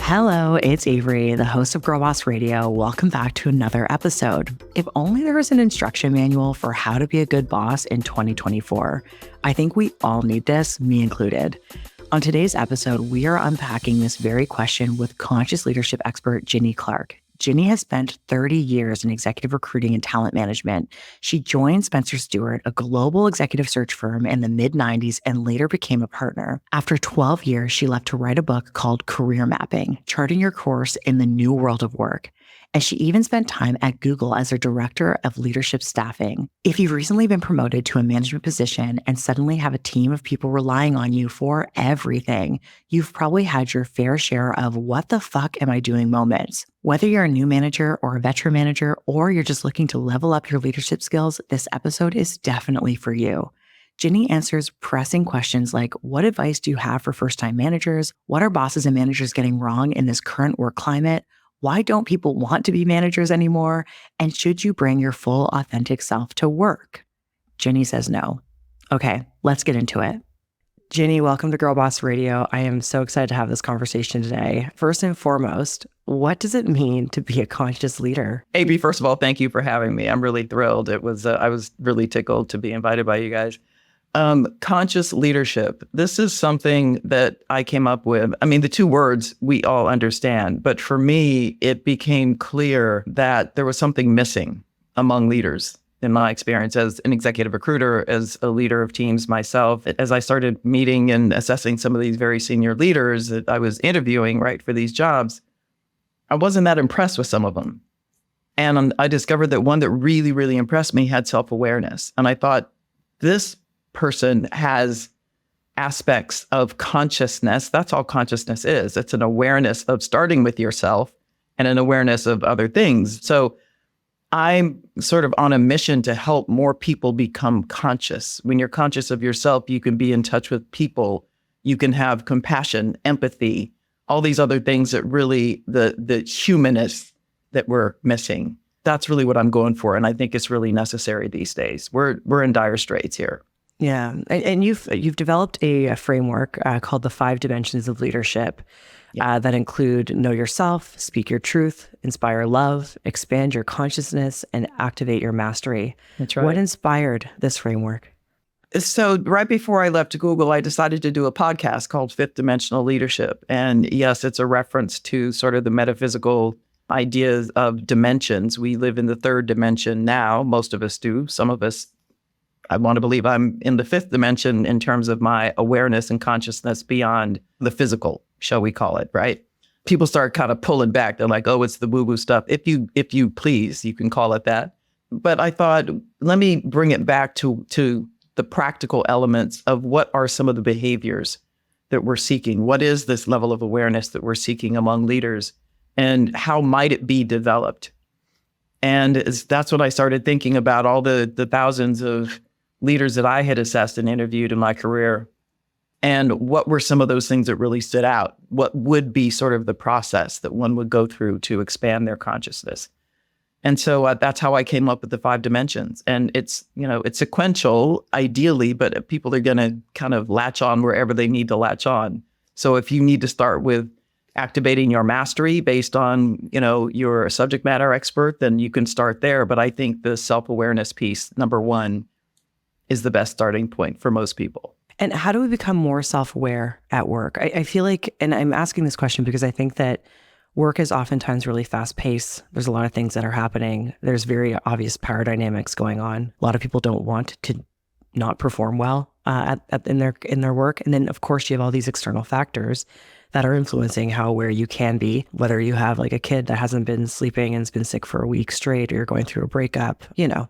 Hello, it's Avery, the host of Girlboss Radio. Welcome back to another episode. If only there was an instruction manual for how to be a good boss in 2024. I think we all need this, me included. On today's episode, we are unpacking this very question with conscious leadership expert Ginny Clarke. Ginny has spent 30 years in executive recruiting and talent management. She joined Spencer Stuart, a global executive search firm, in the mid-90s and later became a partner. After 12 years, she left to write a book called Career Mapping, Charting Your Course in the New World of Work. And she even spent time at Google as their director of leadership staffing. If you've recently been promoted to a management position and suddenly have a team of people relying on you for everything, you've probably had your fair share of what the fuck am I doing moments. Whether you're a new manager or a veteran manager, or you're just looking to level up your leadership skills, this episode is definitely for you. Ginny answers pressing questions like, what advice do you have for first-time managers? What are bosses and managers getting wrong in this current work climate? Why don't people want to be managers anymore? And should you bring your full, authentic self to work? Ginny says no. Okay, let's get into it. Ginny, welcome to Girlboss Radio. I am so excited to have this conversation today. First and foremost, what does it mean to be a conscious leader? AB, first of all, thank you for having me. I'm really thrilled. I was really tickled to be invited by you guys. Conscious leadership. This is something that I came up with. I mean, the two words we all understand, but for me, it became clear that there was something missing among leaders. In my experience as an executive recruiter, as a leader of teams myself, as I started meeting and assessing some of these very senior leaders that I was interviewing, right, for these jobs, I wasn't that impressed with some of them. And I discovered that one that really, really impressed me had self-awareness. And I thought, this person has aspects of consciousness. That's all consciousness is. It's an awareness of starting with yourself and an awareness of other things. So I'm sort of on a mission to help more people become conscious. When you're conscious of yourself, you can be in touch with people. You can have compassion, empathy, all these other things that really, the humanness that we're missing. That's really what I'm going for. And I think it's really necessary these days. We're in dire straits here. Yeah. And you've developed a framework called the 5 dimensions of leadership that include know yourself, speak your truth, inspire love, expand your consciousness, and activate your mastery. That's right. What inspired this framework? So right before I left Google, I decided to do a podcast called Fifth Dimensional Leadership. And yes, it's a reference to sort of the metaphysical ideas of dimensions. We live in the 3rd dimension now. Most of us do. Some of us, I want to believe I'm in the 5th dimension in terms of my awareness and consciousness beyond the physical, shall we call it, right? People start kind of pulling back. They're like, oh, it's the woo-woo stuff. If you please, you can call it that. But I thought, let me bring it back to the practical elements of what are some of the behaviors that we're seeking. What is this level of awareness that we're seeking among leaders? And how might it be developed? And that's when I started thinking about all the thousands of leaders that I had assessed and interviewed in my career. And what were some of those things that really stood out? What would be sort of the process that one would go through to expand their consciousness? And so that's how I came up with the 5 dimensions. And it's sequential, ideally, but people are going to kind of latch on wherever they need to latch on. So if you need to start with activating your mastery based on, you're a subject matter expert, then you can start there. But I think the self-awareness piece, number 1, is the best starting point for most people. And how do we become more self-aware at work? I feel like, and I'm asking this question because I think that work is oftentimes really fast-paced. There's a lot of things that are happening. There's very obvious power dynamics going on. A lot of people don't want to not perform well in their work. And then, of course, you have all these external factors that are influencing how aware you can be, whether you have like a kid that hasn't been sleeping and has been sick for a week straight, or you're going through a breakup,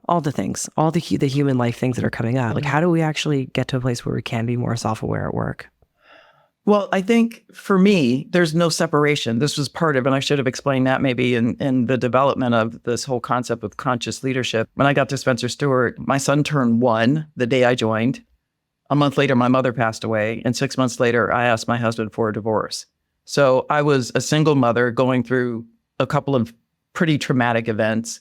all the things, all the human life things that are coming up. Like, how do we actually get to a place where we can be more self-aware at work? Well, I think for me, there's no separation. This was part of, and I should have explained that maybe in the development of this whole concept of conscious leadership. When I got to Spencer Stuart, my son turned 1 the day I joined. A month later, my mother passed away. And 6 months later, I asked my husband for a divorce. So I was a single mother going through a couple of pretty traumatic events.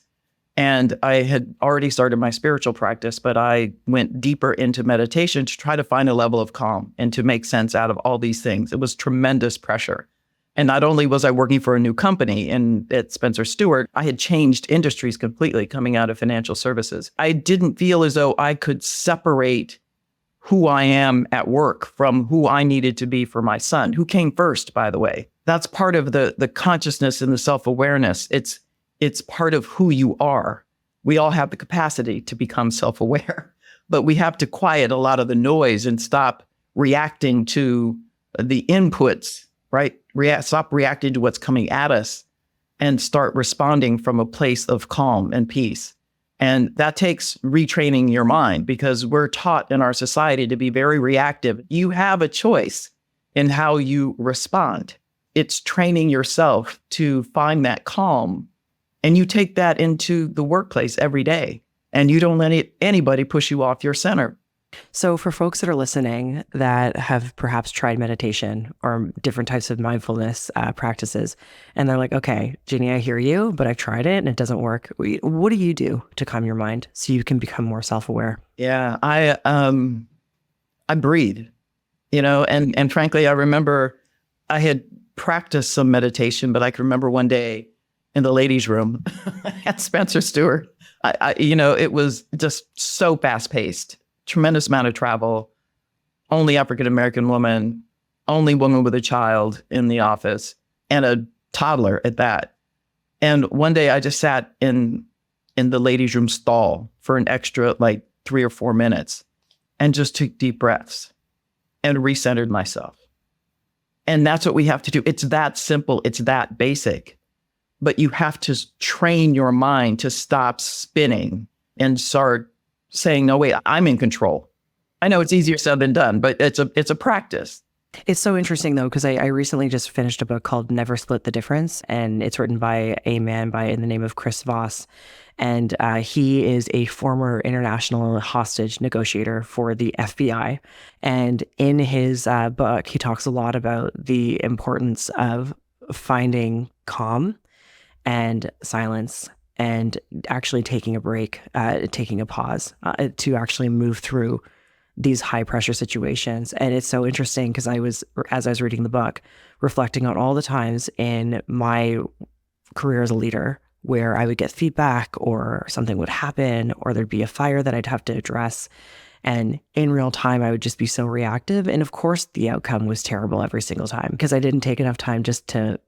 And I had already started my spiritual practice, but I went deeper into meditation to try to find a level of calm and to make sense out of all these things. It was tremendous pressure. And not only was I working for a new company at Spencer Stuart, I had changed industries completely coming out of financial services. I didn't feel as though I could separate who I am at work from who I needed to be for my son, who came first, by the way. That's part of the consciousness and the self-awareness. It's part of who you are. We all have the capacity to become self-aware, but we have to quiet a lot of the noise and stop reacting to the inputs, right? Stop reacting to what's coming at us and start responding from a place of calm and peace. And that takes retraining your mind, because we're taught in our society to be very reactive. You have a choice in how you respond. It's training yourself to find that calm. And you take that into the workplace every day, and you don't let anybody push you off your center. So for folks that are listening that have perhaps tried meditation or different types of mindfulness practices, and they're like, okay, Ginny, I hear you, but I've tried it and it doesn't work. What do you do to calm your mind so you can become more self-aware? Yeah, I breathe, and frankly, I remember I had practiced some meditation, but I can remember one day in the ladies' room at Spencer Stuart, it was just so fast-paced. Tremendous amount of travel, only African-American woman, only woman with a child in the office, and a toddler at that. And one day I just sat in the ladies' room stall for an extra 3 or 4 minutes and just took deep breaths and recentered myself. And that's what we have to do. It's that simple. It's that basic. But you have to train your mind to stop spinning and start saying, no, wait, I'm in control. I know it's easier said than done, but it's a practice. It's so interesting, though, because I recently just finished a book called Never Split the Difference, and it's written by a man in the name of Chris Voss. And he is a former international hostage negotiator for the FBI. And in his book, he talks a lot about the importance of finding calm and silence and actually taking a break, taking a pause to actually move through these high pressure situations. And it's so interesting because as I was reading the book, reflecting on all the times in my career as a leader where I would get feedback or something would happen or there'd be a fire that I'd have to address. And in real time, I would just be so reactive. And of course, the outcome was terrible every single time because I didn't take enough time just to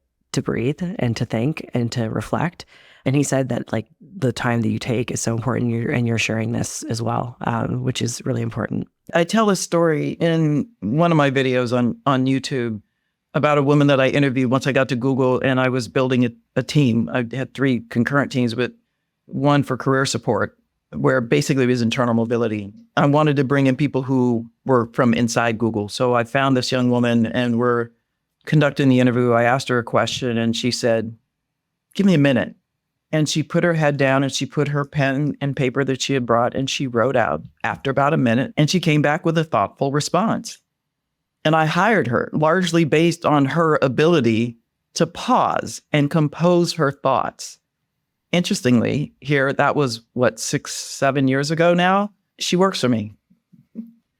breathe and to think and to reflect. And he said that the time that you take is so important, and you're sharing this as well, which is really important. I tell a story in one of my videos on YouTube about a woman that I interviewed once I got to Google, and I was building a team. I had 3 concurrent teams, but one for career support, where basically it was internal mobility. I wanted to bring in people who were from inside Google. So I found this young woman, and we're conducting the interview. I asked her a question, and she said, "Give me a minute." And she put her head down and she put her pen and paper that she had brought and she wrote out after about a minute, and she came back with a thoughtful response. And I hired her largely based on her ability to pause and compose her thoughts. Interestingly, that was 6, 7 years ago now. She works for me.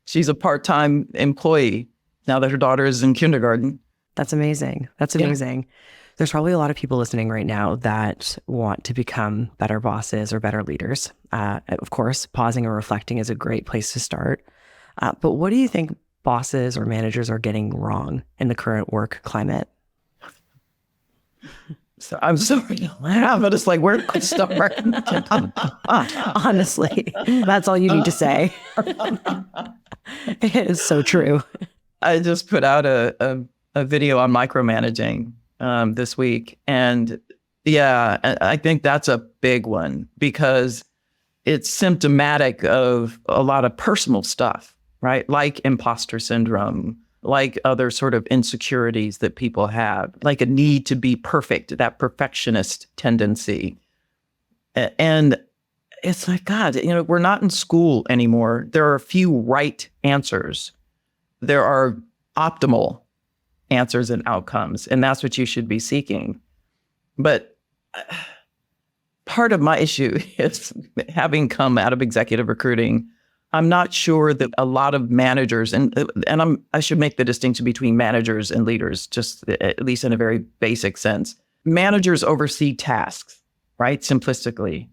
She's a part-time employee now that her daughter is in kindergarten. That's amazing. That's amazing. Yeah. There's probably a lot of people listening right now that want to become better bosses or better leaders. Of course, pausing and reflecting is a great place to start. But what do you think bosses or managers are getting wrong in the current work climate? So I'm sorry to laugh, but it's where do I start? Honestly, that's all you need to say. It is so true. I just put out a video on micromanaging this week. And yeah, I think that's a big one because it's symptomatic of a lot of personal stuff, right? Like imposter syndrome, like other sort of insecurities that people have, like a need to be perfect, that perfectionist tendency. And it's God, we're not in school anymore. There are a few right answers. There are optimal answers and outcomes, and that's what you should be seeking. But part of my issue is, having come out of executive recruiting, I'm not sure that a lot of managers, I should make the distinction between managers and leaders, just at least in a very basic sense. Managers oversee tasks, right? Simplistically.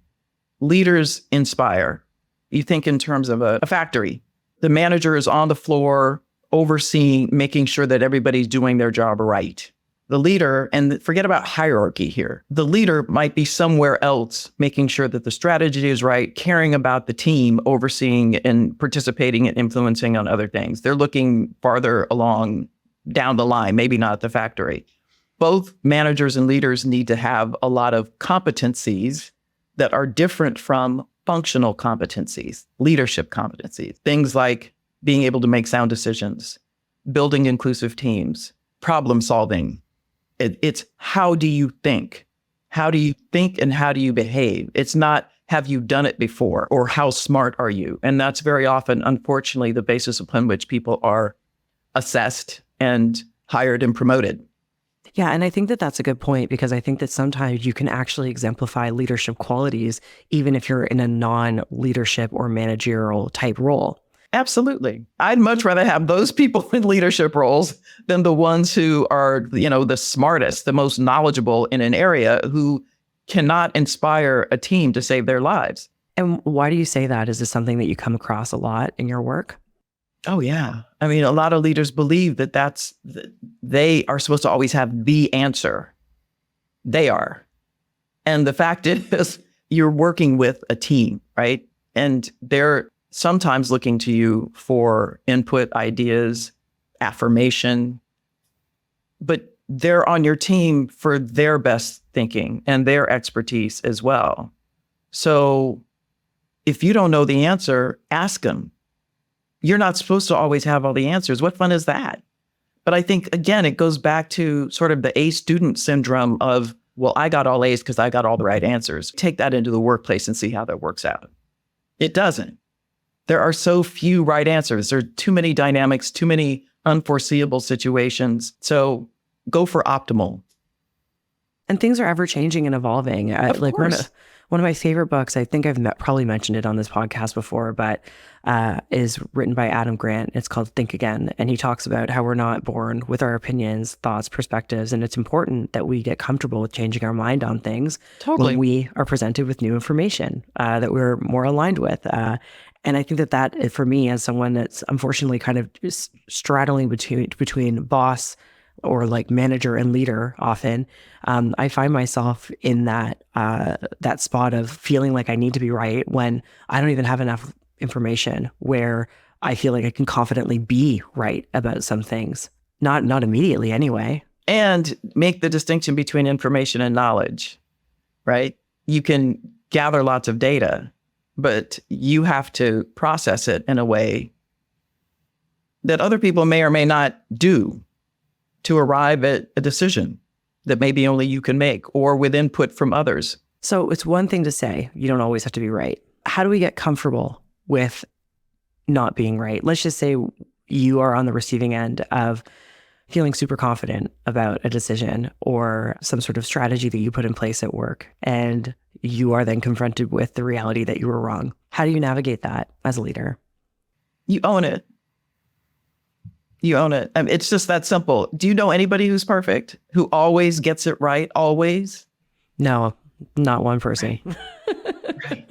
Leaders inspire. You think in terms of a factory. The manager is on the floor overseeing, making sure that everybody's doing their job right. The leader, and forget about hierarchy here, the leader might be somewhere else, making sure that the strategy is right, caring about the team, overseeing and participating and influencing on other things. They're looking farther along down the line, maybe not at the factory. Both managers and leaders need to have a lot of competencies that are different from functional competencies, leadership competencies, things like being able to make sound decisions, building inclusive teams, problem solving. It's how do you think? How do you think and how do you behave? It's not have you done it before or how smart are you? And that's very often, unfortunately, the basis upon which people are assessed and hired and promoted. Yeah, and I think that that's a good point, because I think that sometimes you can actually exemplify leadership qualities even if you're in a non-leadership or managerial type role. Absolutely. I'd much rather have those people in leadership roles than the ones who are, the smartest, the most knowledgeable in an area, who cannot inspire a team to save their lives. And why do you say that? Is this something that you come across a lot in your work? Oh, yeah. I mean, a lot of leaders believe that they are supposed to always have the answer. They are. And the fact is, you're working with a team, right? And they're sometimes looking to you for input, ideas, affirmation, but they're on your team for their best thinking and their expertise as well. So if you don't know the answer, ask them. You're not supposed to always have all the answers. What fun is that? But I think, again, it goes back to sort of the A student syndrome of, well, I got all A's because I got all the right answers. Take that into the workplace and see how that works out. It doesn't. There are so few right answers. There are too many dynamics, too many unforeseeable situations. So go for optimal. And things are ever changing and evolving. Of course. One of my favorite books, I think I've probably mentioned it on this podcast before, but is written by Adam Grant. It's called Think Again. And he talks about how we're not born with our opinions, thoughts, perspectives. And it's important that we get comfortable with changing our mind on things when we are presented with new information that we're more aligned with. And I think that for me, as someone that's unfortunately kind of just straddling between boss or like manager and leader often, I find myself in that spot of feeling like I need to be right when I don't even have enough information where I feel like I can confidently be right about some things. Not immediately anyway. And make the distinction between information and knowledge, right? You can gather lots of data, but you have to process it in a way that other people may or may not do to arrive at a decision that maybe only you can make, or with input from others. So it's one thing to say, you don't always have to be right. How do we get comfortable with not being right? Let's just say you are on the receiving end of feeling super confident about a decision or some sort of strategy that you put in place at work, and you are then confronted with the reality that you were wrong. How do you navigate that as a leader? You own it. You own it. I mean, it's just that simple. Do you know anybody who's perfect, who always gets it right, always? No, not one person. Right.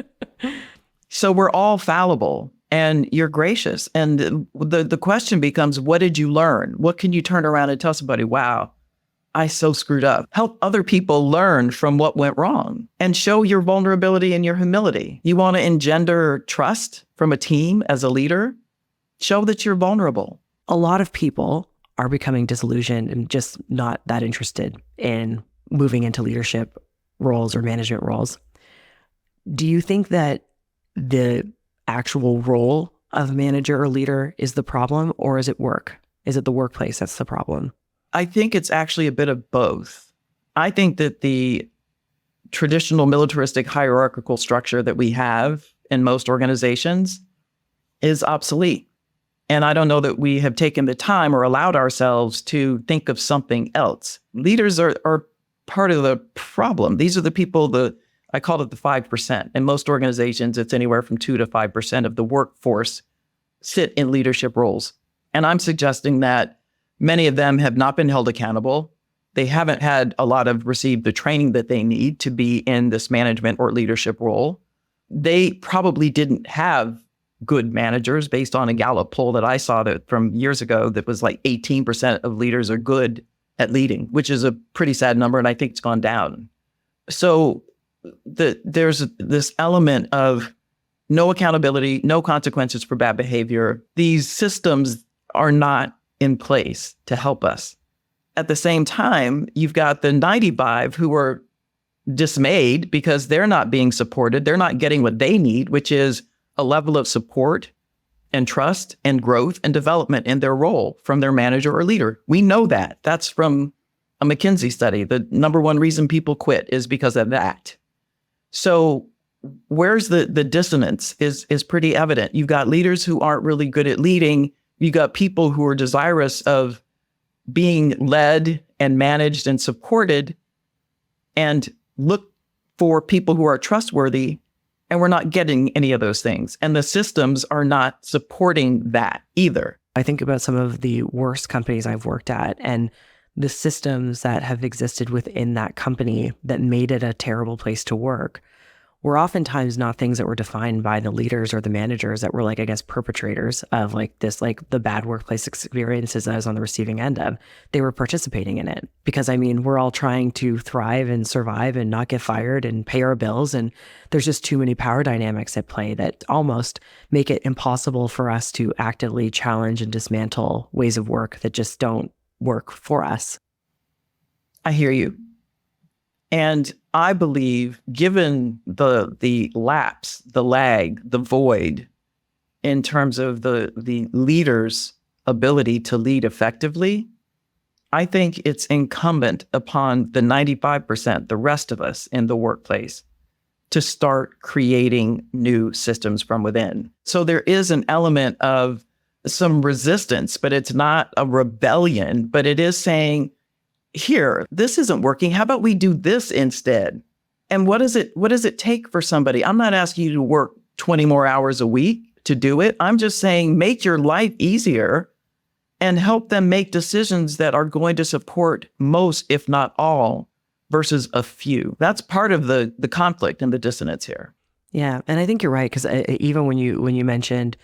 So we're all fallible, and you're gracious. And the question becomes, what did you learn? What can you turn around and tell somebody? Wow, I so screwed up. Help other people learn from what went wrong and show your vulnerability and your humility. You want to engender trust from a team as a leader? Show that you're vulnerable. A lot of people are becoming disillusioned and just not that interested in moving into leadership roles or management roles. Do you think that the actual role of manager or leader is the problem, or is it work? Is it the workplace that's the problem? I think it's actually a bit of both. I think that the traditional militaristic hierarchical structure that we have in most organizations is obsolete. And I don't know that we have taken the time or allowed ourselves to think of something else. Leaders are part of the problem. These are the people, I call it the 5%. In most organizations, it's anywhere from 2 to 5% of the workforce sit in leadership roles. And I'm suggesting that many of them have not been held accountable. They haven't had a lot of received the training that they need to be in this management or leadership role. They probably didn't have good managers based on a Gallup poll that I saw that from years ago that was like 18% of leaders are good at leading, which is a pretty sad number. And I think it's gone down. So there's this element of no accountability, no consequences for bad behavior. These systems are not in place to help us. At the same time, you've got the 95 who are dismayed because they're not being supported. They're not getting what they need, which is a level of support and trust and growth and development in their role from their manager or leader. We know that. That's from a McKinsey study. The number one reason people quit is because of that. So where's the dissonance is pretty evident. You've got leaders who aren't really good at leading. You've got people who are desirous of being led and managed and supported and look for people who are trustworthy, and we're not getting any of those things. And the systems are not supporting that either. I think about some of the worst companies I've worked at and the systems that have existed within that company that made it a terrible place to work were oftentimes not things that were defined by the leaders or the managers that were like, I guess, perpetrators of like this, like the bad workplace experiences I was on the receiving end of. They were participating in it because, I mean, we're all trying to thrive and survive and not get fired and pay our bills. And there's just too many power dynamics at play that almost make it impossible for us to actively challenge and dismantle ways of work that just don't work for us. I hear you. And I believe, given the lapse, the lag, the void in terms of the leader's ability to lead effectively, I think it's incumbent upon the 95%, the rest of us in the workplace, to start creating new systems from within. So there is an element of some resistance, but it's not a rebellion, but it is saying, here, this isn't working. How about we do this instead? And what does it take for somebody? I'm not asking you to work 20 more hours a week to do it. I'm just saying make your life easier and help them make decisions that are going to support most, if not all, versus a few. That's part of the conflict and the dissonance here. Yeah. And I think you're right. Because even when you mentioned,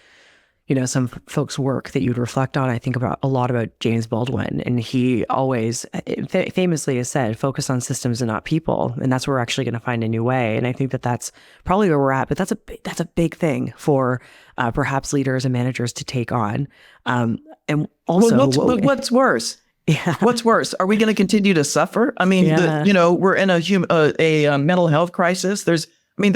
some folks' work that you'd reflect on, I think about a lot about James Baldwin, and he always famously has said, focus on systems and not people. And that's where we're actually going to find a new way. And I think that that's probably where we're at, but that's a big thing for perhaps leaders and managers to take on. And also, what's worse? Yeah. What's worse? Are we going to continue to suffer? I mean, we're in a mental health crisis. There's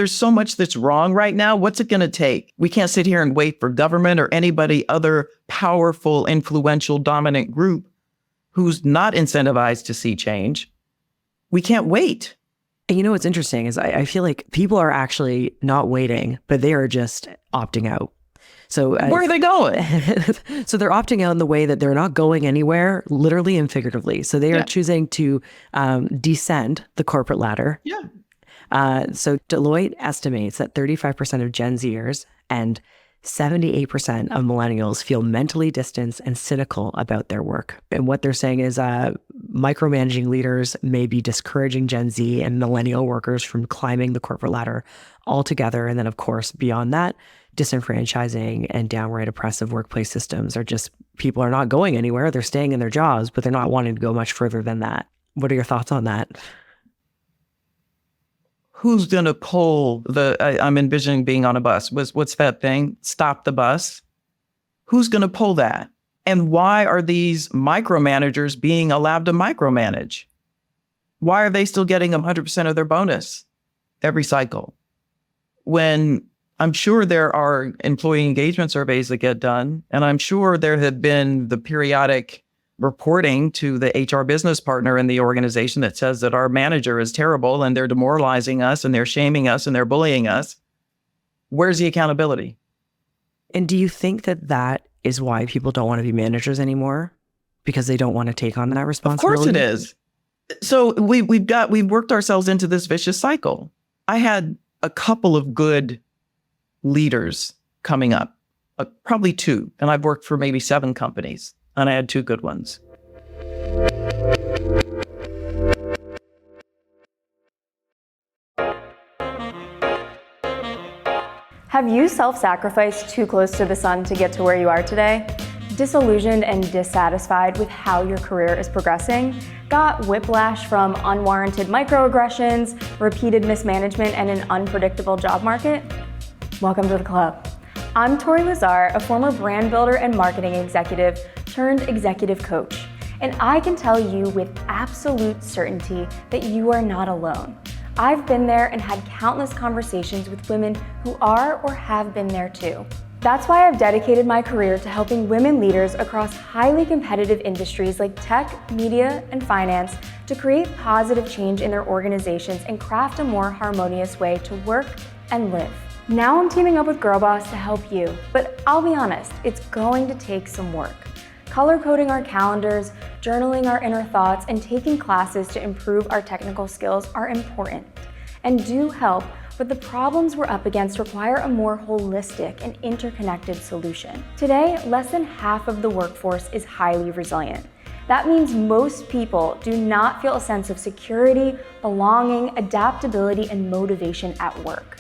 so much that's wrong right now. What's it going to take? We can't sit here and wait for government or anybody other powerful, influential, dominant group who's not incentivized to see change. We can't wait. And what's interesting is I feel like people are actually not waiting, but they are just opting out. So where are they going? So they're opting out in the way that they're not going anywhere, literally and figuratively. So they are choosing to descend the corporate ladder. Yeah. So Deloitte estimates that 35% of Gen Zers and 78% of millennials feel mentally distanced and cynical about their work. And what they're saying is micromanaging leaders may be discouraging Gen Z and millennial workers from climbing the corporate ladder altogether. And then, of course, beyond that, disenfranchising and downright oppressive workplace systems are just, people are not going anywhere. They're staying in their jobs, but they're not wanting to go much further than that. What are your thoughts on that? Who's going to pull I'm envisioning being on a bus. What's that thing? Stop the bus. Who's going to pull that? And why are these micromanagers being allowed to micromanage? Why are they still getting 100% of their bonus every cycle? When I'm sure there are employee engagement surveys that get done, and I'm sure there have been the periodic reporting to the HR business partner in the organization that says that our manager is terrible and they're demoralizing us and they're shaming us and they're bullying us. Where's the accountability? And do you think that is why people don't want to be managers anymore? Because they don't want to take on that responsibility? Of course it is. So we've worked ourselves into this vicious cycle. I had a couple of good leaders coming up, probably two. And I've worked for maybe 7 companies, and I had 2 good ones. Have you self-sacrificed too close to the sun to get to where you are today? Disillusioned and dissatisfied with how your career is progressing? Got whiplash from unwarranted microaggressions, repeated mismanagement, and an unpredictable job market? Welcome to the club. I'm Tori Lazar, a former brand builder and marketing executive turned executive coach. And I can tell you with absolute certainty that you are not alone. I've been there and had countless conversations with women who are or have been there too. That's why I've dedicated my career to helping women leaders across highly competitive industries like tech, media, and finance to create positive change in their organizations and craft a more harmonious way to work and live. Now I'm teaming up with Girlboss to help you, but I'll be honest, it's going to take some work. Color coding our calendars, journaling our inner thoughts, and taking classes to improve our technical skills are important and do help, but the problems we're up against require a more holistic and interconnected solution. Today, less than half of the workforce is highly resilient. That means most people do not feel a sense of security, belonging, adaptability, and motivation at work.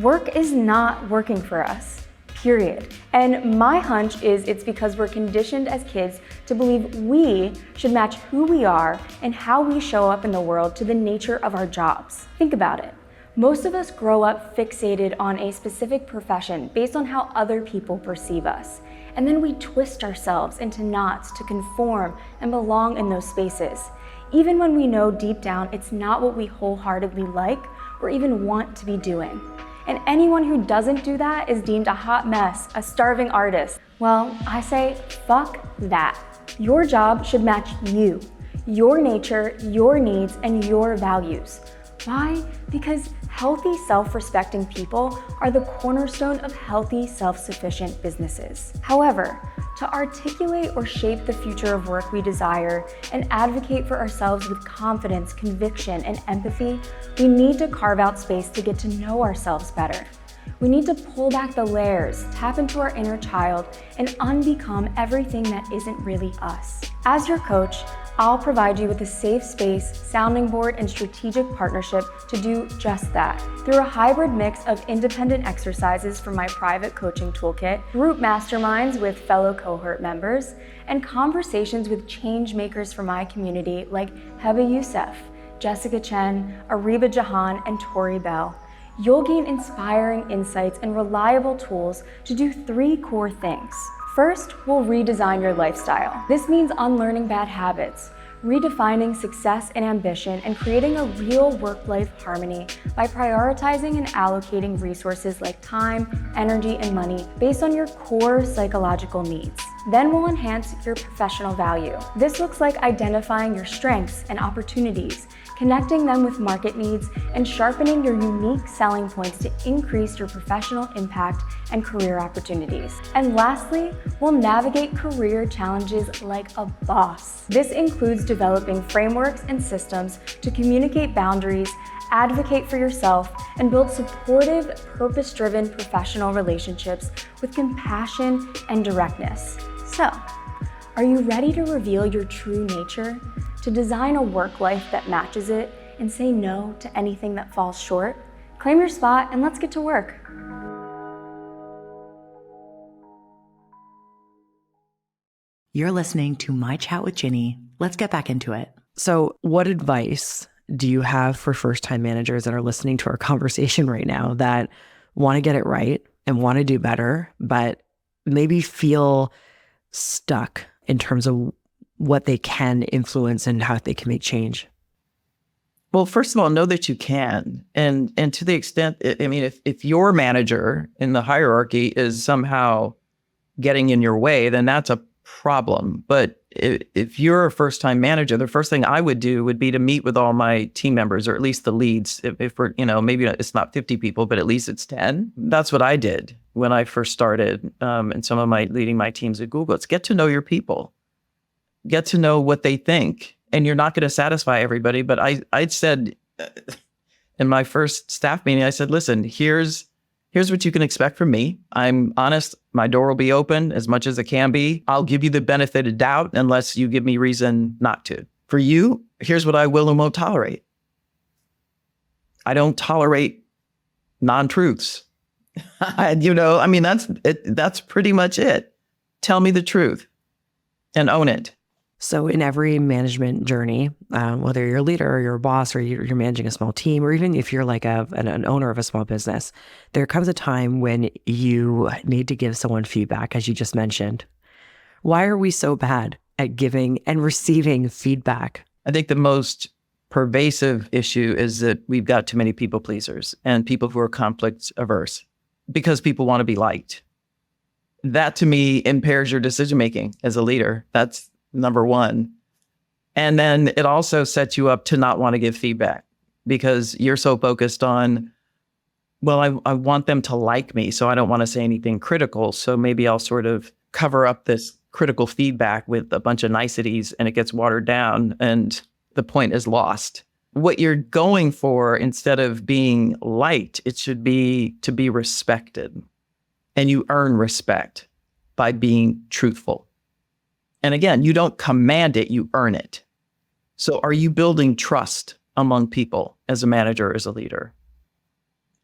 Work is not working for us. Period. And my hunch is it's because we're conditioned as kids to believe we should match who we are and how we show up in the world to the nature of our jobs. Think about it. Most of us grow up fixated on a specific profession based on how other people perceive us. And then we twist ourselves into knots to conform and belong in those spaces, even when we know deep down it's not what we wholeheartedly like or even want to be doing. And anyone who doesn't do that is deemed a hot mess, a starving artist. Well, I say, fuck that. Your job should match you, your nature, your needs, and your values. Why? Because healthy, self-respecting people are the cornerstone of healthy, self-sufficient businesses. However, to articulate or shape the future of work we desire and advocate for ourselves with confidence, conviction, and empathy, we need to carve out space to get to know ourselves better. We need to pull back the layers, tap into our inner child, and unbecome everything that isn't really us. As your coach, I'll provide you with a safe space, sounding board, and strategic partnership to do just that through a hybrid mix of independent exercises from my private coaching toolkit, group masterminds with fellow cohort members, and conversations with change makers from my community like Heba Youssef, Jessica Chen, Ariba Jahan, and Tori Bell. You'll gain inspiring insights and reliable tools to do 3 core things. First, we'll redesign your lifestyle. This means unlearning bad habits, redefining success and ambition, and creating a real work-life harmony by prioritizing and allocating resources like time, energy, and money based on your core psychological needs. Then we'll enhance your professional value. This looks like identifying your strengths and opportunities, connecting them with market needs, and sharpening your unique selling points to increase your professional impact and career opportunities. And lastly, we'll navigate career challenges like a boss. This includes developing frameworks and systems to communicate boundaries, advocate for yourself, and build supportive, purpose-driven professional relationships with compassion and directness. So, are you ready to reveal your true nature, to design a work life that matches it, and say no to anything that falls short? Claim your spot and let's get to work. You're listening to My Chat with Ginny. Let's get back into it. So what advice do you have for first-time managers that are listening to our conversation right now that want to get it right and want to do better, but maybe feel stuck in terms of what they can influence and how they can make change? Well, first of all, know that you can. And to the extent, I mean, if your manager in the hierarchy is somehow getting in your way, then that's a problem. But if you're a first-time manager, the first thing I would do would be to meet with all my team members, or at least the leads. If we're, maybe it's not 50 people, but at least it's 10. That's what I did when I first started, and some of my leading my teams at Google. It's get to know your people, get to know what they think. And you're not going to satisfy everybody. But I said, In my first staff meeting, I said, listen, here's what you can expect from me. I'm honest. My door will be open as much as it can be. I'll give you the benefit of doubt unless you give me reason not to. For you, here's what I will and won't tolerate. I don't tolerate non-truths. That's pretty much it. Tell me the truth and own it. So in every management journey, whether you're a leader or you're a boss or you're managing a small team, or even if you're like an owner of a small business, there comes a time when you need to give someone feedback, as you just mentioned. Why are we so bad at giving and receiving feedback? I think the most pervasive issue is that we've got too many people pleasers and people who are conflict averse because people want to be liked. That to me impairs your decision making as a leader. That's number one. And then it also sets you up to not want to give feedback because you're so focused on, well, I want them to like me, so I don't want to say anything critical. So maybe I'll sort of cover up this critical feedback with a bunch of niceties and it gets watered down and the point is lost. What you're going for, instead of being liked, it should be to be respected. And you earn respect by being truthful. And again, you don't command it, you earn it. So are you building trust among people as a manager, as a leader?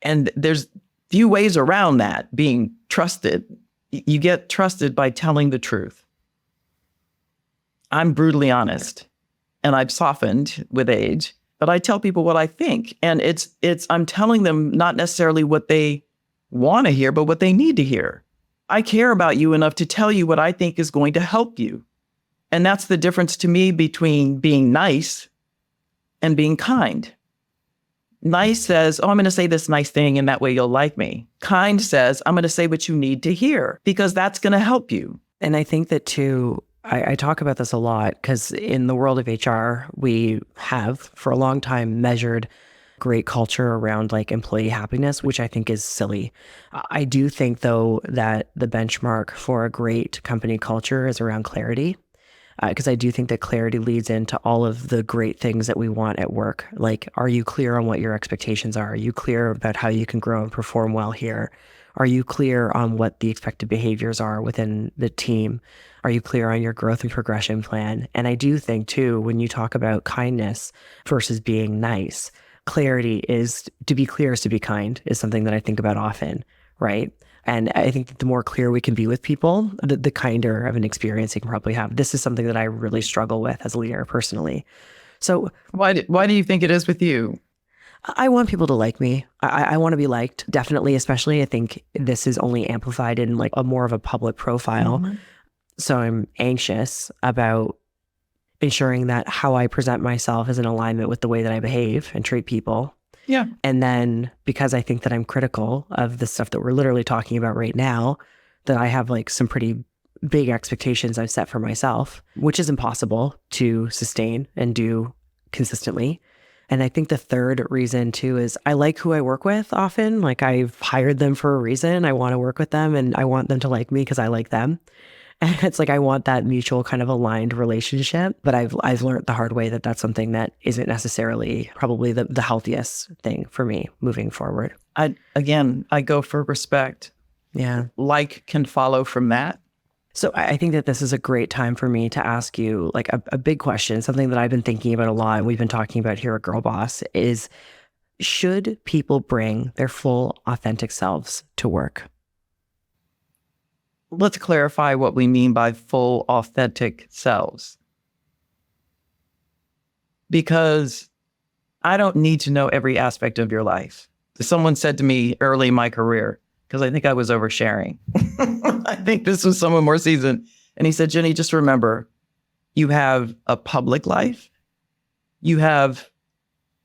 And there's few ways around that, being trusted. You get trusted by telling the truth. I'm brutally honest, and I've softened with age, but I tell people what I think. And I'm telling them not necessarily what they want to hear, but what they need to hear. I care about you enough to tell you what I think is going to help you. And that's the difference to me between being nice and being kind. Nice says, oh, I'm going to say this nice thing and that way you'll like me. Kind says, I'm going to say what you need to hear because that's going to help you. And I think that too, I talk about this a lot because in the world of HR, we have for a long time measured great culture around like employee happiness, which I think is silly. I do think though that the benchmark for a great company culture is around clarity. Because I do think that clarity leads into all of the great things that we want at work. Like, are you clear on what your expectations are? Are you clear about how you can grow and perform well here? Are you clear on what the expected behaviors are within the team? Are you clear on your growth and progression plan? And I do think too, when you talk about kindness versus being nice, clarity is to be clear is to be kind is something that I think about often, right? And I think that the more clear we can be with people, the kinder of an experience they can probably have. This is something that I really struggle with as a leader personally. So why do you think it is with you? I want people to like me. I want to be liked, definitely, especially I think this is only amplified in like a more of a public profile. Mm-hmm. So I'm anxious about ensuring that how I present myself is in alignment with the way that I behave and treat people. Yeah. And then because I think that I'm critical of the stuff that we're literally talking about right now, that I have like some pretty big expectations I've set for myself, which is impossible to sustain and do consistently. And I think the third reason too is I like who I work with often. Like I've hired them for a reason. I want to work with them and I want them to like me because I like them. And it's like I want that mutual kind of aligned relationship. But I've learned the hard way that that's something that isn't necessarily probably the healthiest thing for me moving forward. I go for respect. Yeah. Like can follow from that. So I think that this is a great time for me to ask you like a big question, something that I've been thinking about a lot and we've been talking about here at Girlboss is, should people bring their full authentic selves to work? Let's clarify what we mean by full authentic selves. Because I don't need to know every aspect of your life. Someone said to me early in my career, because I think I was oversharing. I think this was someone more seasoned. And he said, Ginny, just remember, you have a public life, you have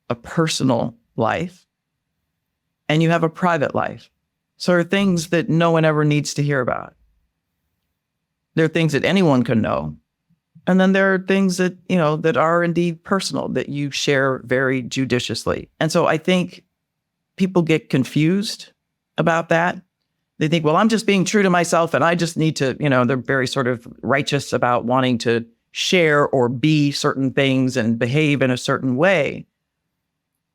a personal life, and you have a private life. So there are things that no one ever needs to hear about. There are things that anyone can know. And then there are things that, that are indeed personal that you share very judiciously. And so I think people get confused about that. They think, well, I'm just being true to myself and I just need to, they're very sort of righteous about wanting to share or be certain things and behave in a certain way.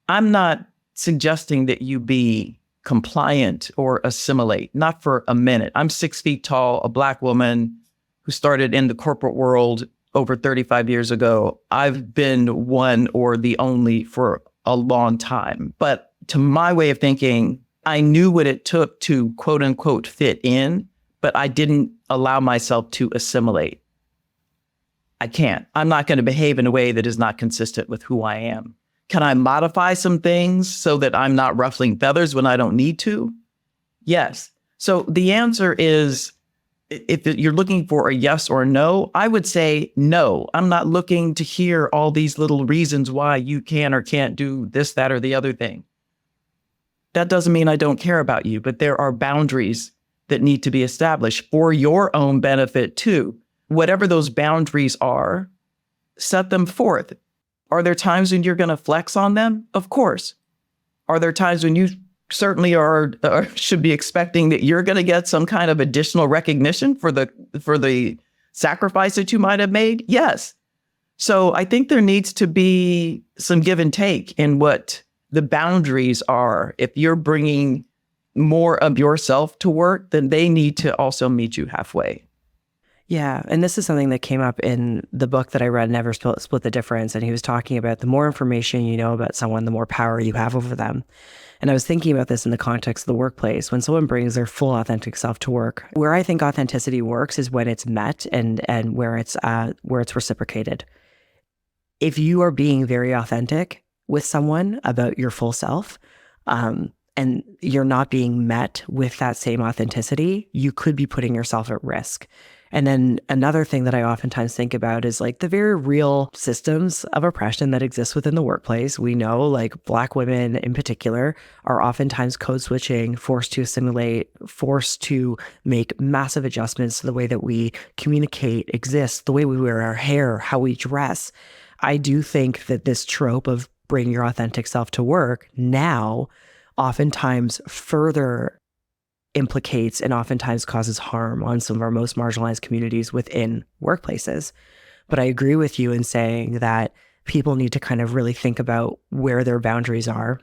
I'm not suggesting that you be compliant or assimilate, not for a minute. I'm 6 feet tall, a Black woman who started in the corporate world over 35 years ago. I've been one or the only for a long time. But to my way of thinking, I knew what it took to quote unquote fit in, but I didn't allow myself to assimilate. I can't. I'm not going to behave in a way that is not consistent with who I am. Can I modify some things so that I'm not ruffling feathers when I don't need to? Yes. So the answer is, if you're looking for a yes or no, I would say no. I'm not looking to hear all these little reasons why you can or can't do this, that, or the other thing. That doesn't mean I don't care about you, but there are boundaries that need to be established for your own benefit too. Whatever those boundaries are, set them forth. Are there times when you're going to flex on them? Of course. Are there times when you certainly are should be expecting that you're going to get some kind of additional recognition for the sacrifice that you might have made? Yes. So I think there needs to be some give and take in what the boundaries are. If you're bringing more of yourself to work, then they need to also meet you halfway. Yeah. And this is something that came up in the book that I read, Never Split the Difference. And he was talking about the more information you know about someone, the more power you have over them. And I was thinking about this in the context of the workplace. When someone brings their full authentic self to work, where I think authenticity works is when it's met and where it's reciprocated. If you are being very authentic with someone about your full self, and you're not being met with that same authenticity, you could be putting yourself at risk. And then another thing that I oftentimes think about is like the very real systems of oppression that exist within the workplace. We know like Black women in particular are oftentimes code switching, forced to assimilate, forced to make massive adjustments to the way that we communicate, exist, the way we wear our hair, how we dress. I do think that this trope of bring your authentic self to work now oftentimes further implicates and oftentimes causes harm on some of our most marginalized communities within workplaces. But I agree with you in saying that people need to kind of really think about where their boundaries are,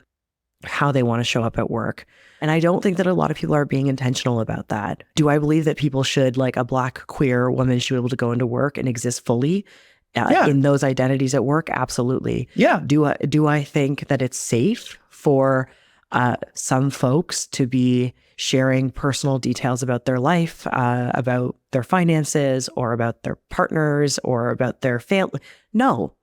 how they want to show up at work. And I don't think that a lot of people are being intentional about that. Do I believe that people should, like a Black queer woman, should be able to go into work and exist fully in those identities at work? Absolutely. Yeah. Do I think that it's safe for some folks to be sharing personal details about their life, about their finances, or about their partners, or about their family? No,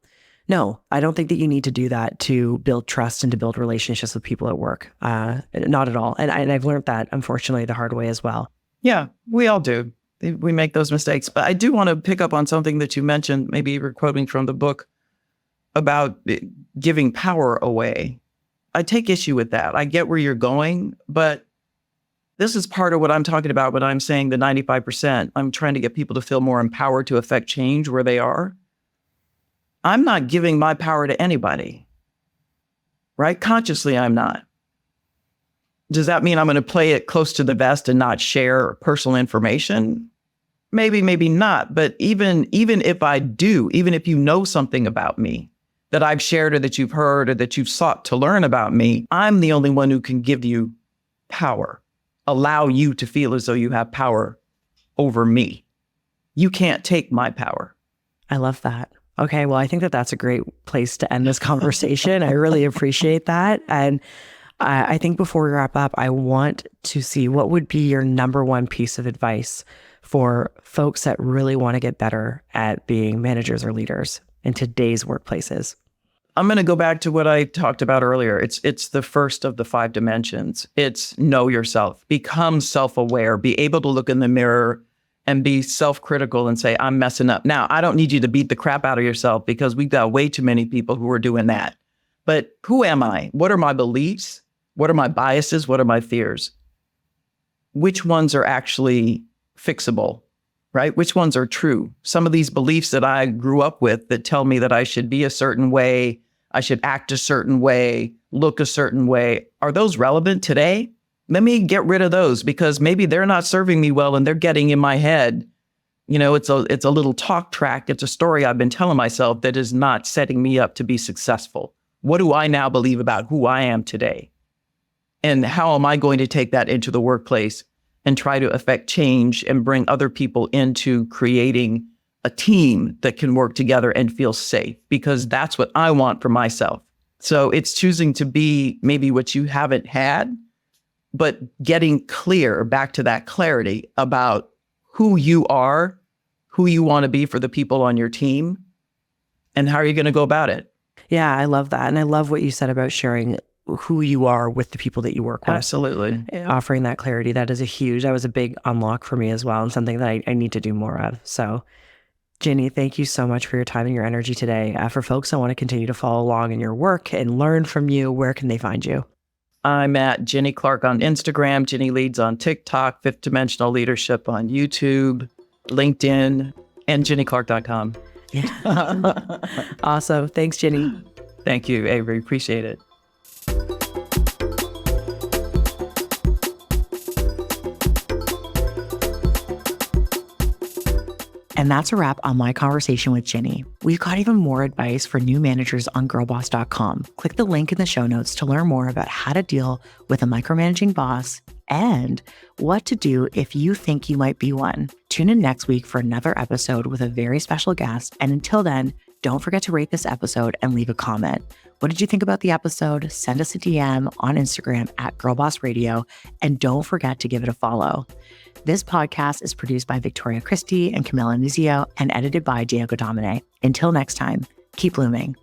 I don't think that you need to do that to build trust and to build relationships with people at work. Not at all. And I've learned that, unfortunately, the hard way as well. Yeah, we all do. We make those mistakes. But I do want to pick up on something that you mentioned, maybe you were quoting from the book, about giving power away. I take issue with that. I get where you're going, but this is part of what I'm talking about when I'm saying the 95%. I'm trying to get people to feel more empowered to affect change where they are. I'm not giving my power to anybody, right? Consciously, I'm not. Does that mean I'm going to play it close to the vest and not share personal information? Maybe, maybe not. But even if I do, even if you know something about me that I've shared or that you've heard or that you've sought to learn about me, I'm the only one who can give you power, allow you to feel as though you have power over me. You can't take my power. I love that. Okay, well, I think that that's a great place to end this conversation. I really appreciate that. And I think before we wrap up, I want to see what would be your number one piece of advice for folks that really want to get better at being managers or leaders in today's workplaces. I'm going to go back to what I talked about earlier. It's the first of the 5 dimensions. It's know yourself, become self-aware, be able to look in the mirror and be self-critical and say, I'm messing up. Now, I don't need you to beat the crap out of yourself because we've got way too many people who are doing that. But who am I? What are my beliefs? What are my biases? What are my fears? Which ones are actually fixable, right? Which ones are true? Some of these beliefs that I grew up with that tell me that I should be a certain way, I should act a certain way, look a certain way. Are those relevant today? Let me get rid of those because maybe they're not serving me well and they're getting in my head. You know, it's a little talk track. It's a story I've been telling myself that is not setting me up to be successful. what do I now believe about who I am today? And how am I going to take that into the workplace and try to affect change and bring other people into creating a team that can work together and feel safe? Because that's what I want for myself. So it's choosing to be maybe what you haven't had, but getting clear, back to that clarity about who you are, who you want to be for the people on your team, and how are you going to go about it? Yeah, I love that. And I love what you said about sharing who you are with the people that you work with. Absolutely. Offering that clarity, that was a big unlock for me as well, and something that I need to do more of. So Ginny, thank you so much for your time and your energy today. For folks that want to continue to follow along in your work and learn from you, where can they find you? I'm at Ginny Clarke on Instagram, Ginny Leads on TikTok, Fifth Dimensional Leadership on YouTube, LinkedIn, and GinnyClarke.com. Yeah. Awesome. Thanks, Ginny. Thank you, Avery. Appreciate it. And that's a wrap on my conversation with Ginny. We've got even more advice for new managers on girlboss.com. Click the link in the show notes to learn more about how to deal with a micromanaging boss and what to do if you think you might be one. Tune in next week for another episode with a very special guest. And until then, don't forget to rate this episode and leave a comment. What did you think about the episode? Send us a DM on Instagram at Girlboss Radio, and don't forget to give it a follow. This podcast is produced by Victoria Christie and Camilla Nizio and edited by Diego Domine. Until next time, keep blooming.